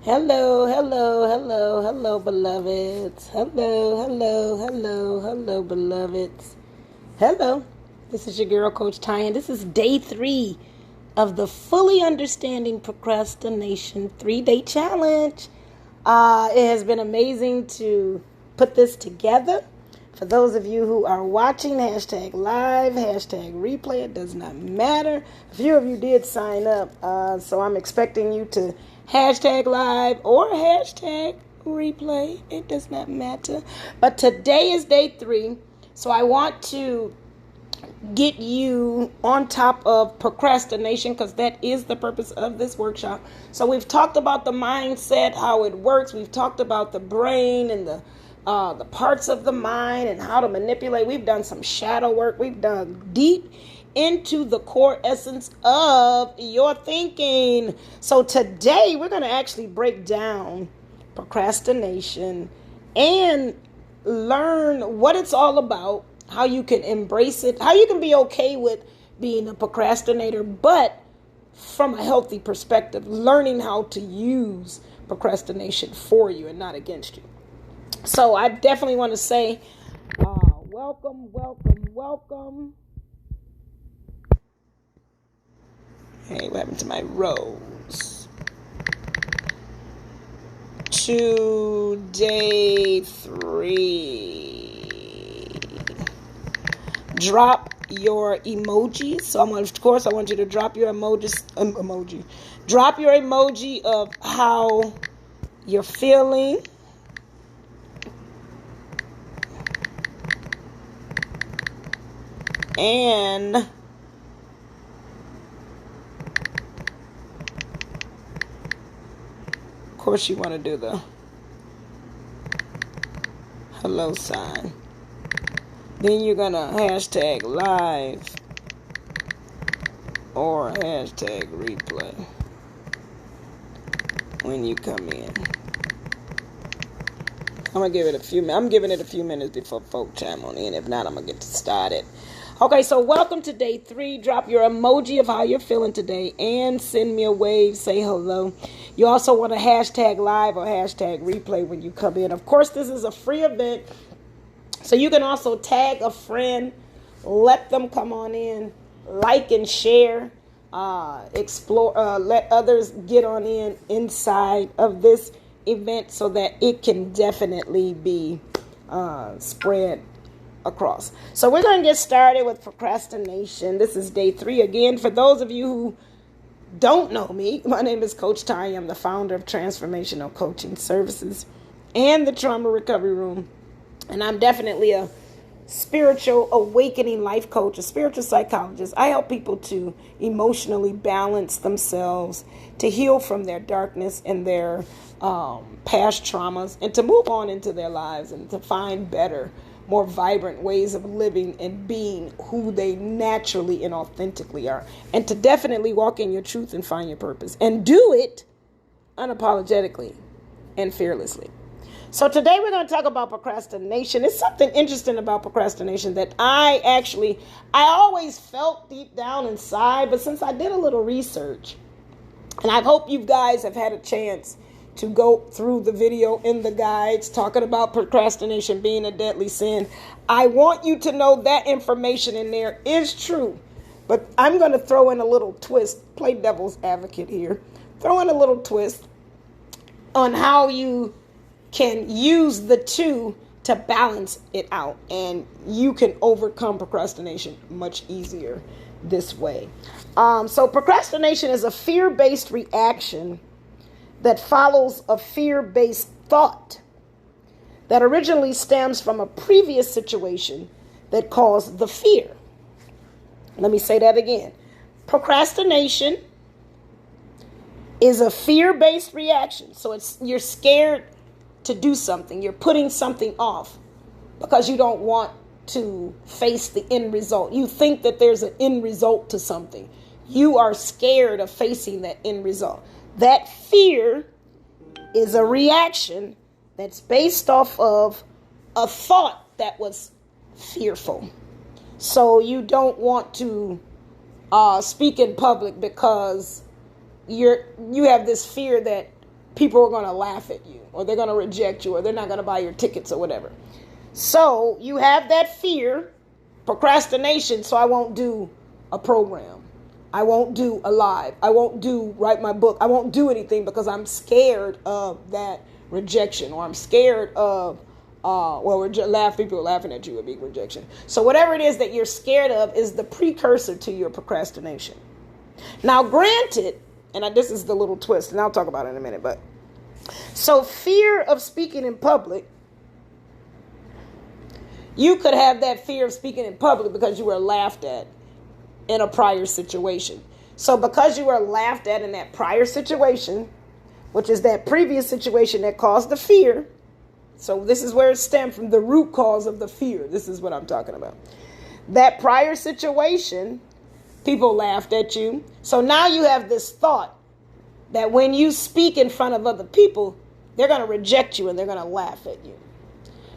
Hello, hello, hello, hello, beloveds. Hello, beloveds. Hello. This is your girl, Coach Ty, and this is day 3 of the Fully Understanding Procrastination 3-Day Challenge. It has been amazing to put this together. For those of you who are watching, hashtag live, hashtag replay, it does not matter. A few of you did sign up, so I'm expecting you to hashtag live or hashtag replay. It does not matter. But today is day 3, so I want to get you on top of procrastination because that is the purpose of this workshop. So we've talked about the mindset, how it works. We've talked about the brain and the parts of the mind and how to manipulate. We've done some shadow work. We've dug deep into the core essence of your thinking. So today we're going to actually break down procrastination and learn what it's all about, how you can embrace it, how you can be okay with being a procrastinator, but from a healthy perspective, learning how to use procrastination for you and not against you. So I definitely want to say, welcome. Hey, what happened to my rose? To day 3. Drop your emojis. So I want you to drop your emoji. Drop your emoji of how you're feeling. And of course you want to do the hello sign. Then you're going to hashtag live or hashtag replay when you come in. I'm giving it a few minutes before folk chime on in. If not, I'm going to get started. Okay, so welcome to day 3. Drop your emoji of how you're feeling today and send me a wave. Say hello. You also want to hashtag live or hashtag replay when you come in. Of course, this is a free event, so you can also tag a friend, let them come on in, like and share, explore, let others get on inside of this event so that it can definitely be spread across. So we're going to get started with procrastination. This is day 3. Again, for those of you who don't know me, my name is Coach Ty. I'm the founder of Transformational Coaching Services and the Trauma Recovery Room. And I'm definitely a spiritual awakening life coach, a spiritual psychologist. I help people to emotionally balance themselves, to heal from their darkness and their past traumas, and to move on into their lives and to find better, more vibrant ways of living and being who they naturally and authentically are, and to definitely walk in your truth and find your purpose and do it unapologetically and fearlessly. So today we're going to talk about procrastination. It's something interesting about procrastination that I always felt deep down inside, but since I did a little research, and I hope you guys have had a chance to go through the video in the guides talking about procrastination being a deadly sin, I want you to know that information in there is true. But I'm going to throw in a little twist, play devil's advocate here, throw in a little twist on how you can use the two to balance it out, and you can overcome procrastination much easier this way. So procrastination is a fear-based reaction that follows a fear-based thought that originally stems from a previous situation that caused the fear. Let me say that again. Procrastination is a fear-based reaction. So you're scared to do something. You're putting something off because you don't want to face the end result. You think that there's an end result to something. You are scared of facing that end result. That fear is a reaction that's based off of a thought that was fearful. So you don't want to speak in public because you have this fear that people are going to laugh at you, or they're going to reject you, or they're not going to buy your tickets or whatever. So you have that fear, procrastination. So I won't do a program. I won't do a live. I won't write my book. I won't do anything because I'm scared of that rejection, or I'm scared of, people are laughing at you would be rejection. So whatever it is that you're scared of is the precursor to your procrastination. Now, granted, and this is the little twist, and I'll talk about it in a minute, but so fear of speaking in public, you could have that fear of speaking in public because you were laughed at in a prior situation. So because you were laughed at in that prior situation, which is that previous situation that caused the fear, so this is where it stemmed from, the root cause of the fear. This is what I'm talking about. That prior situation, people laughed at you. So now you have this thought that when you speak in front of other people, they're going to reject you and they're going to laugh at you.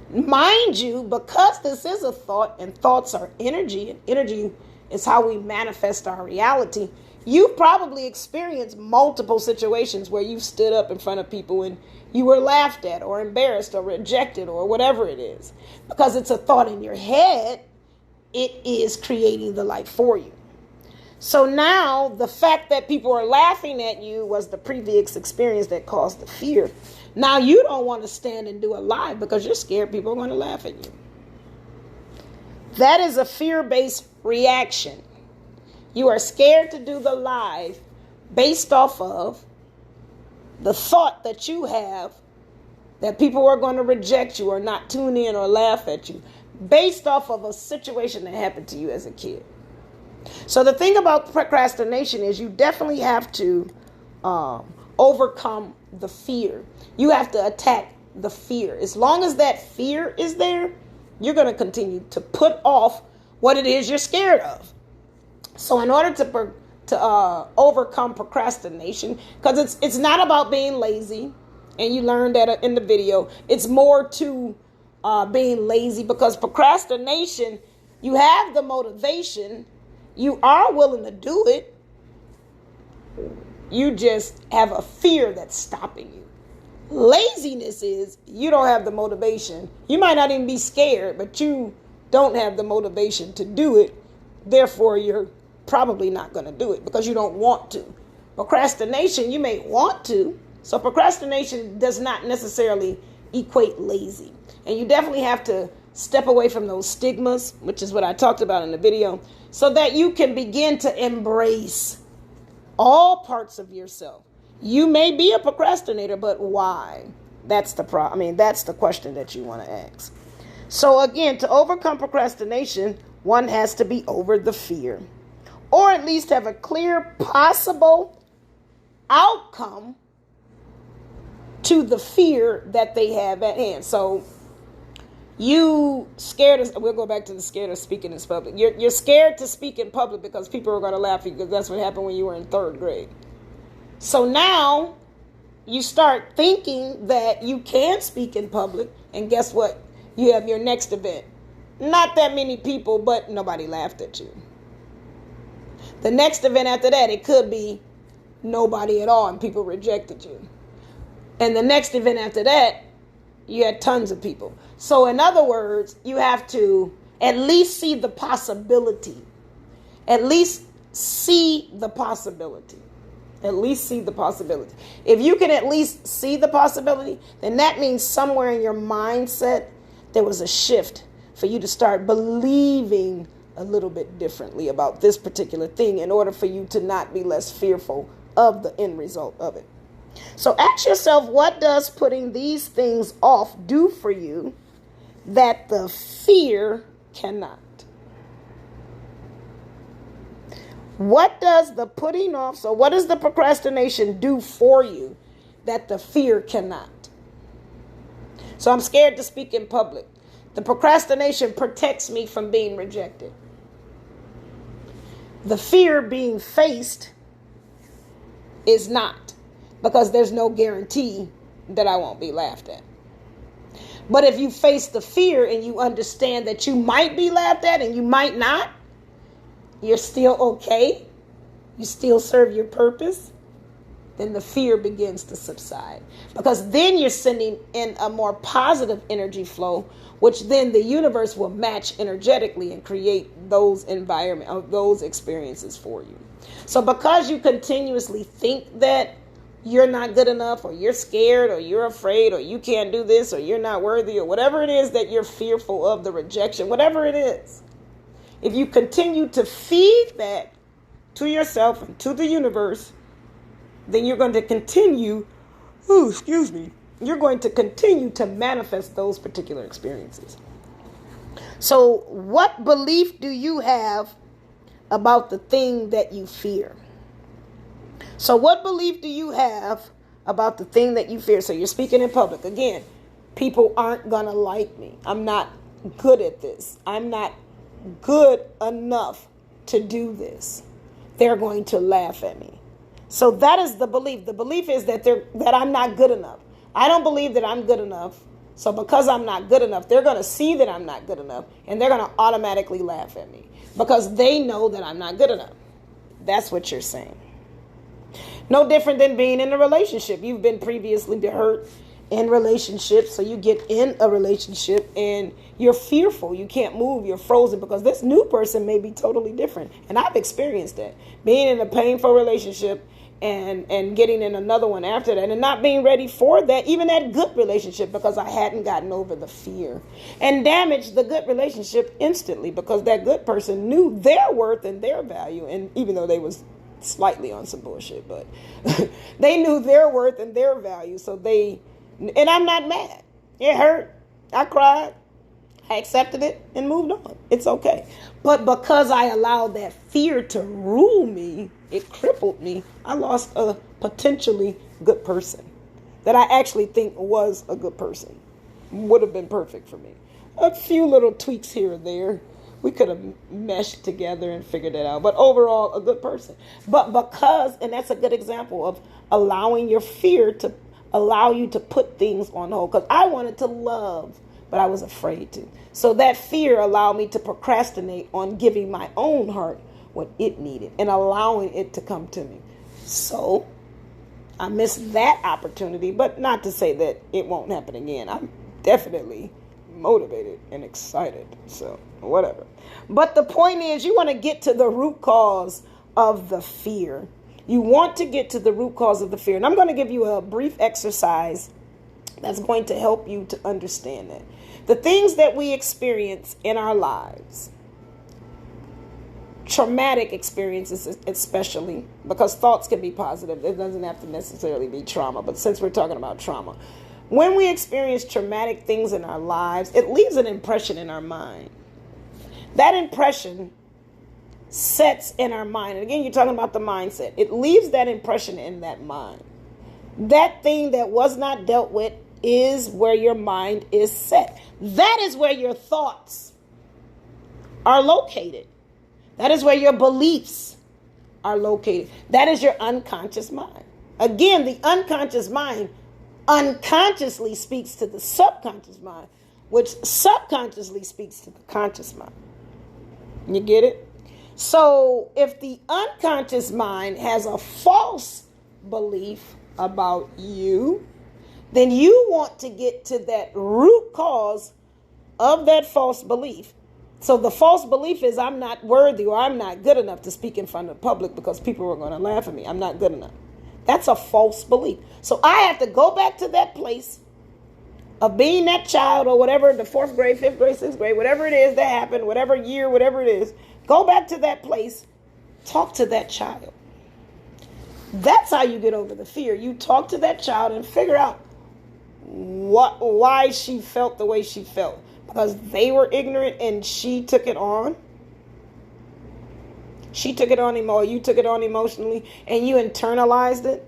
Mind you, because this is a thought and thoughts are energy, and energy is how we manifest our reality, you've probably experienced multiple situations where you've stood up in front of people and you were laughed at or embarrassed or rejected or whatever it is. Because it's a thought in your head, it is creating the life for you. So now the fact that people are laughing at you was the previous experience that caused the fear. Now you don't want to stand and do a live because you're scared people are going to laugh at you. That is a fear-based reaction. You are scared to do the live based off of the thought that you have that people are going to reject you or not tune in or laugh at you based off of a situation that happened to you as a kid. So the thing about procrastination is you definitely have to overcome the fear. You have to attack the fear. As long as that fear is there, you're going to continue to put off what it is you're scared of. So in order to overcome procrastination, because it's not about being lazy, and you learned that in the video, it's more to being lazy, because procrastination, you have the motivation, you are willing to do it, you just have a fear that's stopping you. Laziness is you don't have the motivation. You might not even be scared, but you don't have the motivation to do it. Therefore, you're probably not going to do it because you don't want to. Procrastination, you may want to. So procrastination does not necessarily equate lazy. And you definitely have to step away from those stigmas, which is what I talked about in the video, so that you can begin to embrace all parts of yourself. You may be a procrastinator, but why? That's the that's the question that you want to ask. So again, to overcome procrastination, one has to be over the fear, or at least have a clear possible outcome to the fear that they have at hand. So you scared of, we'll go back to the scared of speaking in public. You're scared to speak in public because people are going to laugh at you, because that's what happened when you were in third grade. So now you start thinking that you can speak in public, and guess what? You have your next event. Not that many people, but nobody laughed at you. The next event after that, it could be nobody at all and people rejected you. And the next event after that, you had tons of people. So in other words, you have to at least see the possibility. At least see the possibility. At least see the possibility. If you can at least see the possibility, then that means somewhere in your mindset there was a shift for you to start believing a little bit differently about this particular thing in order for you to not be less fearful of the end result of it. So ask yourself, what does putting these things off do for you that the fear cannot? What does the putting off, so what does the procrastination do for you that the fear cannot? So I'm scared to speak in public. The procrastination protects me from being rejected. The fear being faced is not, because there's no guarantee that I won't be laughed at. But if you face the fear and you understand that you might be laughed at and you might not, you're still okay. You still serve your purpose. then the fear begins to subside. Because then you're sending in a more positive energy flow, which then the universe will match energetically and create those those experiences for you. So because you continuously think that you're not good enough, or you're scared, or you're afraid, or you can't do this, or you're not worthy, or whatever it is that you're fearful of, the rejection, whatever it is, if you continue to feed that to yourself and to the universe, then you're going to continue, you're going to continue to manifest those particular experiences. So what belief do you have about the thing that you fear? So what belief do you have about the thing that you fear? So you're speaking in public. Again, people aren't going to like me. I'm not good at this. I'm not good enough to do this. They're going to laugh at me. So that is the belief. The belief is that I'm not good enough. I don't believe that I'm good enough. So because I'm not good enough, they're going to see that I'm not good enough, and they're going to automatically laugh at me because they know that I'm not good enough. That's what you're saying. No different than being in a relationship. You've been previously hurt in relationships, so you get in a relationship and you're fearful. You can't move. You're frozen because this new person may be totally different. And I've experienced that. Being in a painful relationship and getting in another one after that and not being ready for that, even that good relationship, because I hadn't gotten over the fear, and damaged the good relationship instantly because that good person knew their worth and their value. And even though they was slightly on some bullshit, but they knew their worth and their value. So and I'm not mad. It hurt. I cried. I accepted it and moved on. It's okay. But because I allowed that fear to rule me, it crippled me. I lost a potentially good person that I actually think was a good person. Would have been perfect for me. A few little tweaks here and there. We could have meshed together and figured it out. But overall, a good person. But and that's a good example of allowing your fear to allow you to put things on hold. Because I wanted to love, but I was afraid to. So that fear allowed me to procrastinate on giving my own heart what it needed and allowing it to come to me. So I missed that opportunity, but not to say that it won't happen again. I'm definitely motivated and excited. So whatever. But the point is, you want to get to the root cause of the fear. You want to get to the root cause of the fear. And I'm going to give you a brief exercise that's going to help you to understand that. The things that we experience in our lives, traumatic experiences especially, because thoughts can be positive. It doesn't have to necessarily be trauma. But since we're talking about trauma, when we experience traumatic things in our lives, it leaves an impression in our mind. That impression sets in our mind. And again, you're talking about the mindset. It leaves that impression in that mind. That thing that was not dealt with is where your mind is set. That is where your thoughts are located. That is where your beliefs are located. That is your unconscious mind. Again, the unconscious mind unconsciously speaks to the subconscious mind, which subconsciously speaks to the conscious mind. You get it? So if the unconscious mind has a false belief about you, then you want to get to that root cause of that false belief. So the false belief is I'm not worthy or I'm not good enough to speak in front of the public because people are going to laugh at me. I'm not good enough. That's a false belief. So I have to go back to that place of being that child or whatever, the 4th grade, 5th grade, 6th grade, whatever it is that happened, whatever year, whatever it is, go back to that place, talk to that child. That's how you get over the fear. You talk to that child and figure out why she felt the way she felt. Because they were ignorant and she took it on. She took it on you took it on emotionally and you internalized it.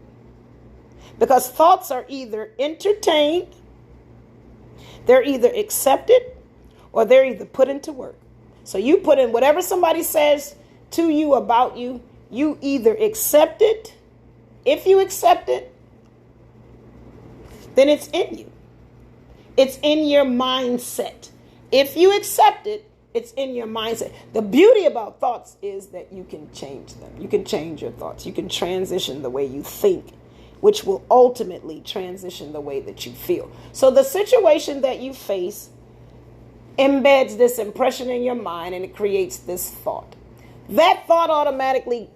Because thoughts are either entertained, they're either accepted, or they're either put into work. So you put in whatever somebody says to you about you, you either accept it. If you accept it, then it's in you. It's in your mindset. If you accept it, it's in your mindset. The beauty about thoughts is that you can change them. You can change your thoughts. You can transition the way you think which will ultimately transition the way that you feel. So the situation that you face embeds this impression in your mind, and it creates this thought. That thought automatically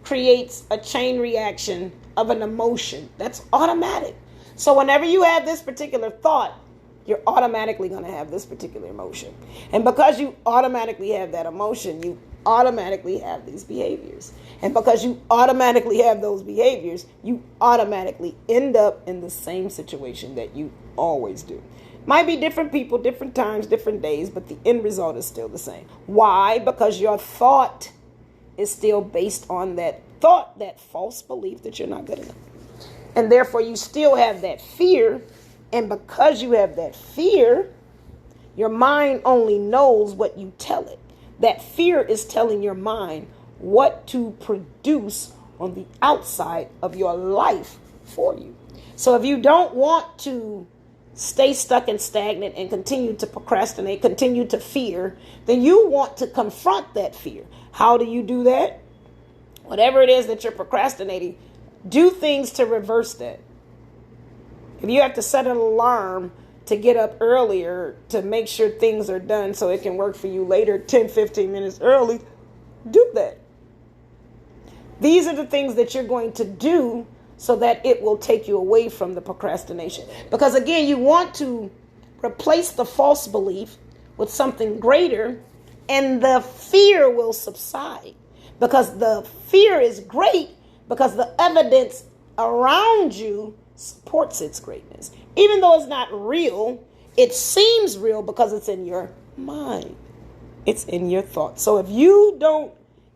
creates a chain reaction of an emotion. That's automatic. So whenever you have this particular thought, you're automatically going to have this particular emotion. And because you automatically have that emotion, you automatically have these behaviors. And because you automatically have those behaviors, you automatically end up in the same situation that you always do. Might be different people, different times, different days, but the end result is still the same. Why? Because your thought is still based on that thought, that false belief that you're not good enough. And therefore, you still have that fear. And because you have that fear, your mind only knows what you tell it. That fear is telling your mind what to produce on the outside of your life for you. So if you don't want to stay stuck and stagnant and continue to procrastinate, continue to fear, then you want to confront that fear. How do you do that? Whatever it is that you're procrastinating, do things to reverse that. If you have to set an alarm to get up earlier to make sure things are done so it can work for you later 10, 15 minutes early, do that. These are the things that you're going to do so that it will take you away from the procrastination. Because again, you want to replace the false belief with something greater, and the fear will subside. Because the fear is great because the evidence around you supports its greatness. Even though it's not real, it seems real because it's in your mind. It's in your thoughts. So if you don't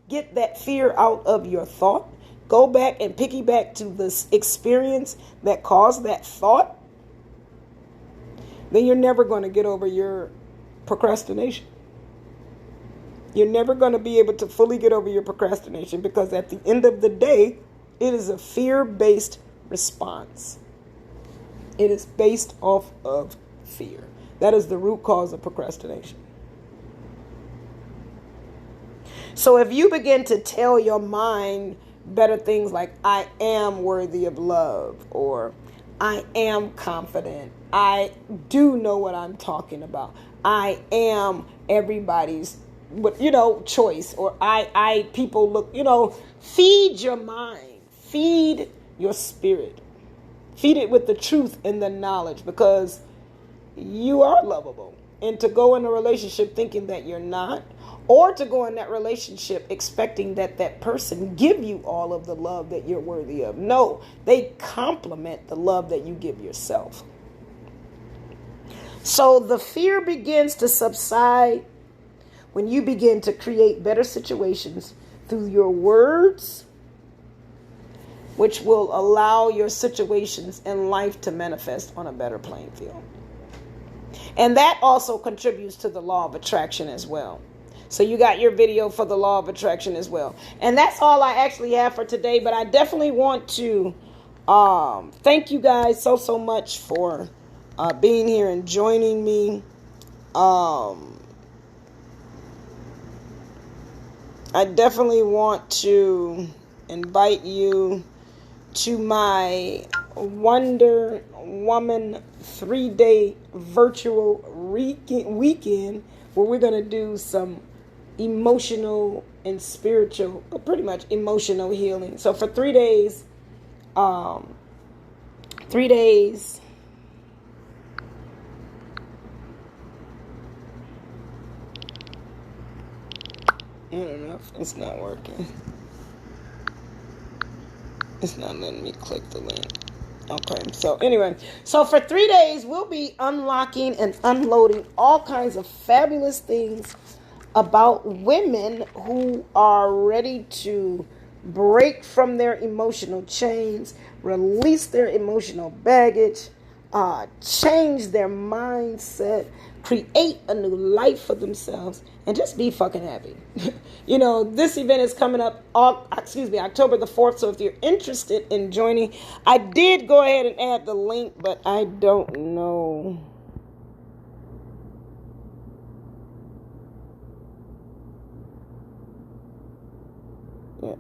get that fear out of your thought, go back and piggyback to this experience that caused that thought, then you're never going to get over your procrastination. You're never going to be able to fully get over your procrastination because at the end of the day, it is a fear-based response. It is based off of fear. That is the root cause of procrastination. So if you begin to tell your mind better things like, I am worthy of love, or I am confident, I do know what I'm talking about, I am everybody's choice, or people look, feed your mind, feed your spirit, feed it with the truth and the knowledge, because you are lovable. And to go in a relationship thinking that you're not, or to go in that relationship expecting that person give you all of the love that you're worthy of. No, they complement the love that you give yourself. So the fear begins to subside when you begin to create better situations through your words, which will allow your situations in life to manifest on a better playing field. And that also contributes to the law of attraction as well. So you got your video for the law of attraction as well. And that's all I actually have for today. But I definitely want to thank you guys so much for being here and joining me. I definitely want to invite you to my Wonder Woman 3-day virtual weekend where we're going to do some emotional and spiritual, pretty much emotional healing. So for 3 days, I don't know if it's not working. It's not letting me click the link. Okay, so anyway, so for 3 days, we'll be unlocking and unloading all kinds of fabulous things about women who are ready to break from their emotional chains, release their emotional baggage, change their mindset, create a new life for themselves, and just be fucking happy. This event is coming up, October the 4th. So if you're interested in joining, I did go ahead and add the link, but I don't know.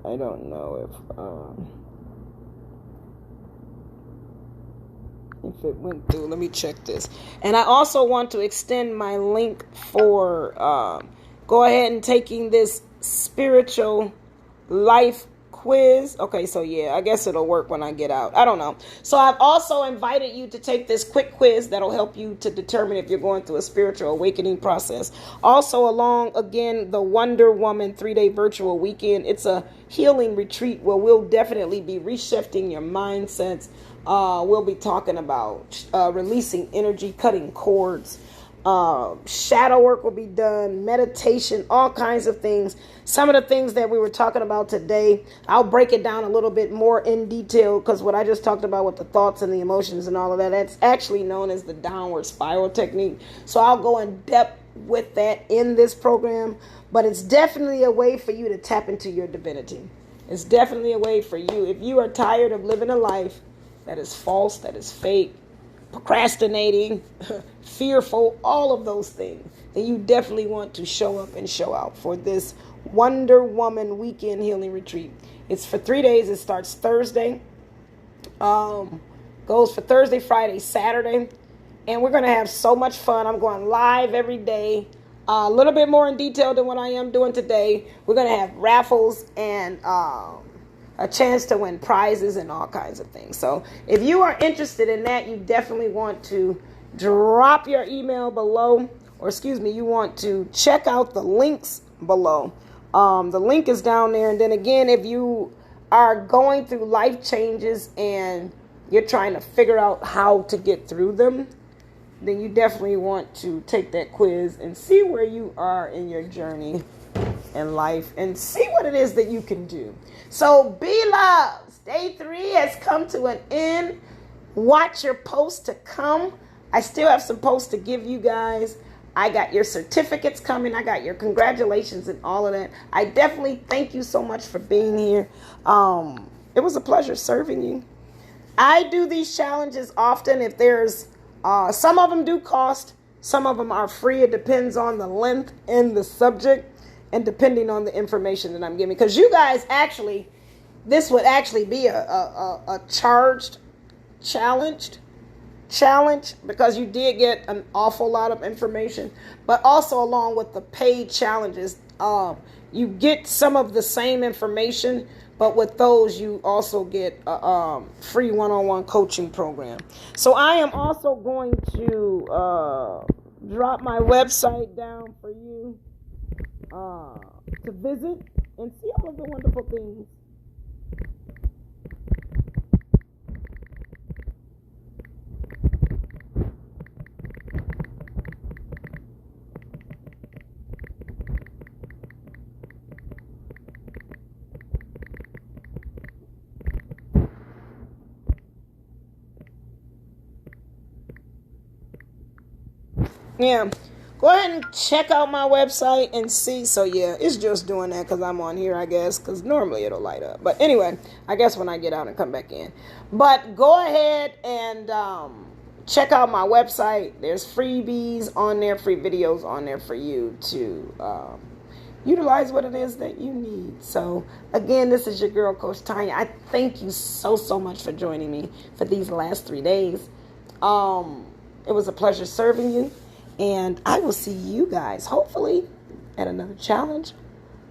I don't know if if it went through. Let me check this. And I also want to extend my link for go ahead and taking this spiritual life quiz. Okay, so yeah, I guess it'll work when I get out. I don't know. So I've also invited you to take this quick quiz that'll help you to determine if you're going through a spiritual awakening process. Also along, again, the Wonder Woman 3-day virtual weekend. It's a healing retreat where we'll definitely be reshifting your mindsets. We'll be talking about releasing energy, cutting cords. Shadow work will be done, meditation, all kinds of things. Some of the things that we were talking about today, I'll break it down a little bit more in detail, because what I just talked about with the thoughts and the emotions and all of that, that's actually known as the downward spiral technique. So I'll go in depth with that in this program, but it's definitely a way for you to tap into your divinity. It's definitely a way for you. If you are tired of living a life that is false, that is fake, procrastinating, fearful, all of those things, then you definitely want to show up and show out for this Wonder Woman weekend healing retreat. It's for 3 days. It starts Thursday, goes for Thursday, Friday, Saturday, and we're going to have so much fun. I'm going live every day, a little bit more in detail than what I am doing today. We're going to have raffles and a chance to win prizes and all kinds of things. So if you are interested in that, you definitely want to drop your email below, or you want to check out the links below. The link is down there. And then again, if you are going through life changes and you're trying to figure out how to get through them, then you definitely want to take that quiz and see where you are in your journey in life and see what it is that you can do. So be loved. Day 3 has come to an end. Watch your posts to come. I still have some posts to give you guys. I got your certificates coming. I got your congratulations and all of that. I definitely thank you so much for being here. It was a pleasure serving you. I do these challenges often. If there's some of them do cost, some of them are free. It depends on the length and the subject, and depending on the information that I'm giving. Because you guys actually, this would actually be a charged challenge, because you did get an awful lot of information. But also along with the paid challenges, you get some of the same information, but with those you also get a free one-on-one coaching program. So I am also going to drop my website down for you to visit and see all of the wonderful things. Yeah, go ahead and check out my website and see. So yeah, it's just doing that because I'm on here, I guess, because normally it'll light up. But anyway, I guess when I get out and come back in. But go ahead and check out my website. There's freebies on there, free videos on there for you to utilize what it is that you need. So again, this is your girl, Coach Tanya. I thank you so much for joining me for these last 3 days. It was a pleasure serving you. And I will see you guys, hopefully, at another challenge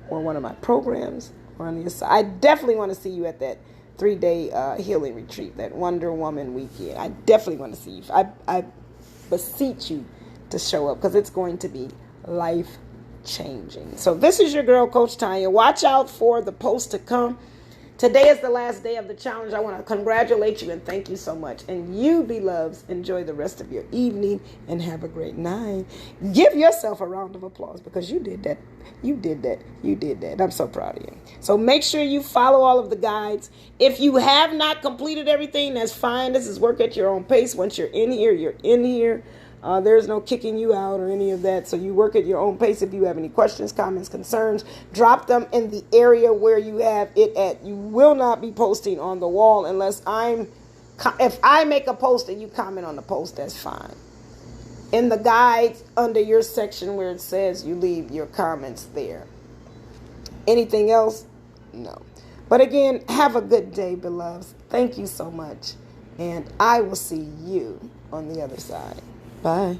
or one of my programs. Or on the side. I definitely want to see you at that 3-day healing retreat, that Wonder Woman weekend. I definitely want to see you. I beseech you to show up, because it's going to be life-changing. So this is your girl, Coach Tanya. Watch out for the post to come. Today is the last day of the challenge. I want to congratulate you and thank you so much. And you, beloveds, enjoy the rest of your evening and have a great night. Give yourself a round of applause, because you did that. You did that. You did that. I'm so proud of you. So make sure you follow all of the guides. If you have not completed everything, that's fine. This is work at your own pace. Once you're in here, you're in here. There's no kicking you out or any of that. So you work at your own pace. If you have any questions, comments, concerns, drop them in the area where you have it at. You will not be posting on the wall unless if I make a post and you comment on the post, that's fine. In the guides under your section where it says, you leave your comments there. Anything else? No. But again, have a good day, beloveds. Thank you so much. And I will see you on the other side. Bye.